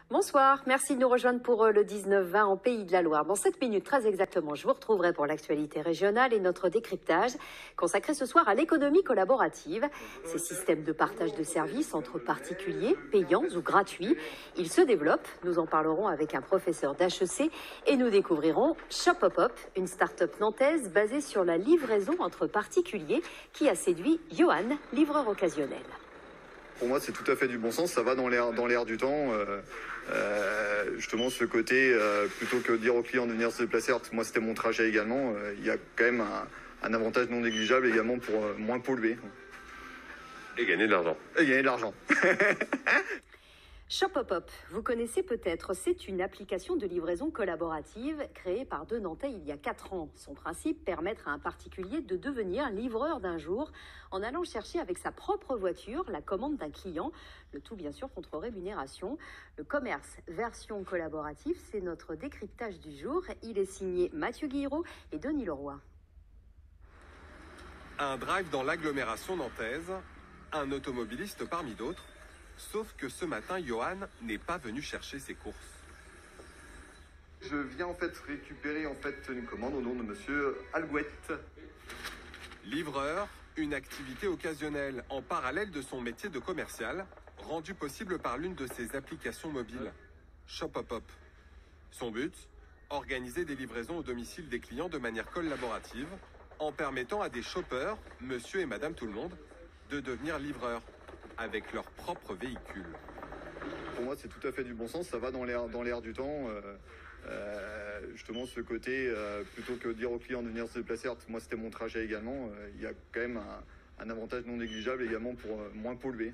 Bonsoir, merci de nous rejoindre pour le 19-20 en Pays de la Loire. Dans 7 minutes, très exactement, je vous retrouverai pour l'actualité régionale et notre décryptage consacré ce soir à l'économie collaborative. Ces systèmes de partage de services entre particuliers, payants ou gratuits, ils se développent. Nous en parlerons avec un professeur d'HEC et nous découvrirons Shopopop, une start-up nantaise basée sur la livraison entre particuliers qui a séduit Johan, livreur occasionnel. Pour moi, c'est tout à fait du bon sens, ça va dans l'air du temps. Justement, ce côté, plutôt que de dire aux clients de venir se déplacer, alors que moi c'était mon trajet également, il y a quand même un avantage non négligeable également pour moins polluer. Et gagner de l'argent. Et gagner de l'argent. Shopopop, vous connaissez peut-être, c'est une application de livraison collaborative créée par deux Nantais il y a 4 ans. Son principe, permettre à un particulier de devenir livreur d'un jour en allant chercher avec sa propre voiture la commande d'un client, le tout bien sûr contre rémunération. Le commerce version collaborative, c'est notre décryptage du jour. Il est signé Mathieu Guiraud et Denis Leroy. Un drive dans l'agglomération nantaise, un automobiliste parmi d'autres. Sauf que ce matin, Johan n'est pas venu chercher ses courses. Je viens en fait récupérer une commande au nom de monsieur Alouette. Livreur, une activité occasionnelle en parallèle de son métier de commercial, rendue possible par l'une de ses applications mobiles, Shopopop. Son but, organiser des livraisons au domicile des clients de manière collaborative, en permettant à des shoppers, monsieur et madame tout le monde, de devenir livreurs avec leur propre véhicule. Pour moi, c'est tout à fait du bon sens, ça va dans l'air du temps. Justement, ce côté, plutôt que de dire aux clients de venir se déplacer, alors que moi c'était mon trajet également, il y a quand même un avantage non négligeable également pour moins polluer.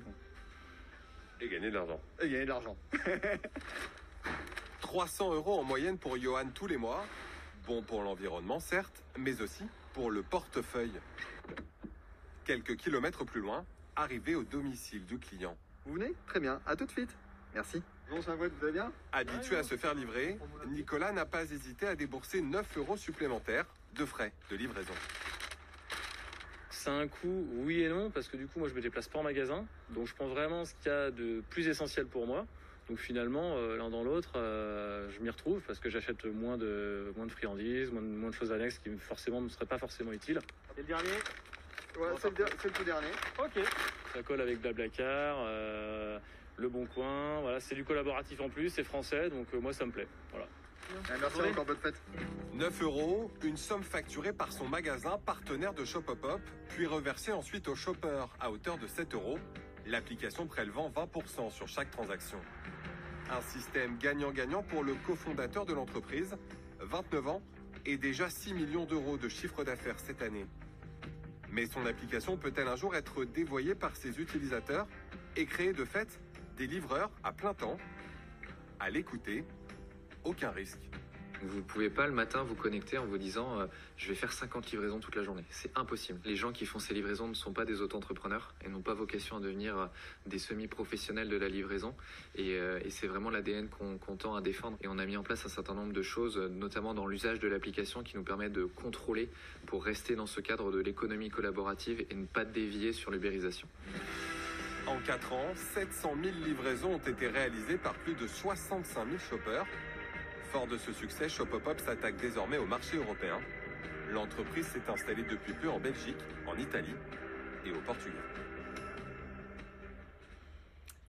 Et gagner de l'argent. Et gagner de l'argent. 300 € en moyenne pour Johan tous les mois. Bon pour l'environnement, certes, mais aussi pour le portefeuille. Quelques kilomètres plus loin, arrivé au domicile du client. Vous venez? Très bien, à tout de suite. Merci. Bonjour, vous allez bien? Habitué à se faire livrer, Nicolas n'a pas hésité à débourser 9 € supplémentaires de frais de livraison. C'est un coût, oui et non, parce que du coup, moi, je me déplace pas en magasin. Donc, je prends vraiment ce qu'il y a de plus essentiel pour moi. Donc, finalement, l'un dans l'autre, je m'y retrouve parce que j'achète moins de friandises, moins de choses annexes qui forcément ne seraient pas forcément utiles. C'est le dernier? Ouais, c'est le tout dernier. Ok. Ça colle avec Blablacar, Le Bon Coin. Voilà, c'est du collaboratif en plus, c'est français, donc moi, ça me plaît. Voilà. Merci encore, bonne fête. 9 €, une somme facturée par son magasin partenaire de Shopopop, puis reversée ensuite au shopper à hauteur de 7 €, l'application prélevant 20% sur chaque transaction. Un système gagnant-gagnant pour le cofondateur de l'entreprise, 29 ans, et déjà 6 millions d'euros de chiffre d'affaires cette année. Mais son application peut-elle un jour être dévoyée par ses utilisateurs et créer de fait des livreurs à plein temps? À l'écouter, aucun risque. Vous ne pouvez pas le matin vous connecter en vous disant je vais faire 50 livraisons toute la journée. C'est impossible. Les gens qui font ces livraisons ne sont pas des auto-entrepreneurs et n'ont pas vocation à devenir des semi-professionnels de la livraison. Et c'est vraiment l'ADN qu'on tend à défendre. Et on a mis en place un certain nombre de choses, notamment dans l'usage de l'application, qui nous permet de contrôler pour rester dans ce cadre de l'économie collaborative et ne pas dévier sur l'ubérisation. En 4 ans, 700 000 livraisons ont été réalisées par plus de 65 000 shoppers. Fort de ce succès, Shopopop s'attaque désormais au marché européen. L'entreprise s'est installée depuis peu en Belgique, en Italie et au Portugal.